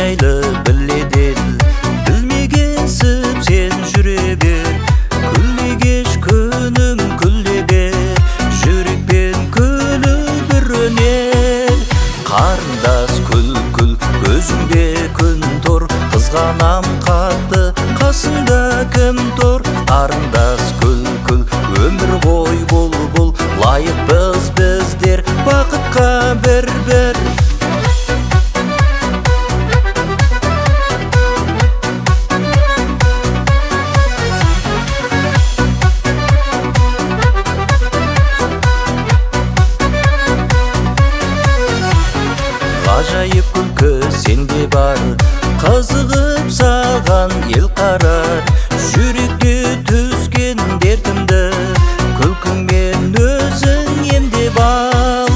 жайлы біледен, білмегенсіп сен жүре бер. Күлде кеш күнім күлде бер, жүрекпен күлі бір өнер. Қарындас күл күл, көзіңде күн тұр, қызғанам қатты, қасында кім тұр? Қарындас күл күл, өмір ғой бұл, лайықпыз біздер бақытқа бір-бір. Ғажайып күлкі сенде бар, қызығып саған ел қарар. Жүректе түскен дертімді, күлкіңмен өзің емдеп ал.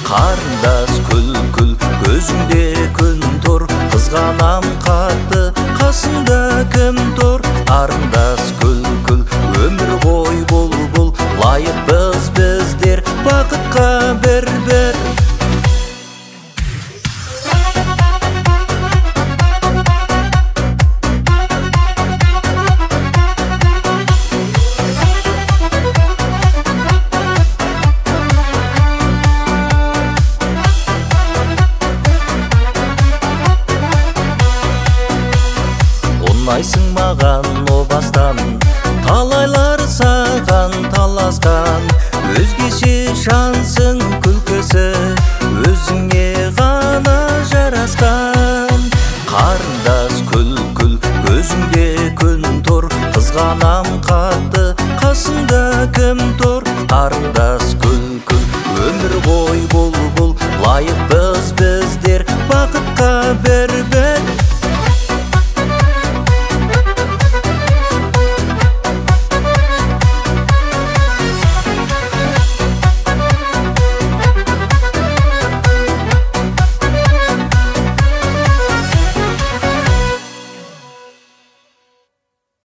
Қарындас күл күл, көзіңде күн тұр, қызғанам қатты, қасында кім тұр? Қарындас күл күл, өмір ғой бұл, лайықпыз біздер бақытқа бір-бір. Ұнайсың маған о бастан, талайлар саған таласқан. Өзгеше шансың күлкісі, өзіңе ғана жарасқан. Қарындас күл күл, көзіңде күн тұр, қызғанам қатты, қасында кім тұр? Қарындас күл күл, өмір ғой бұл,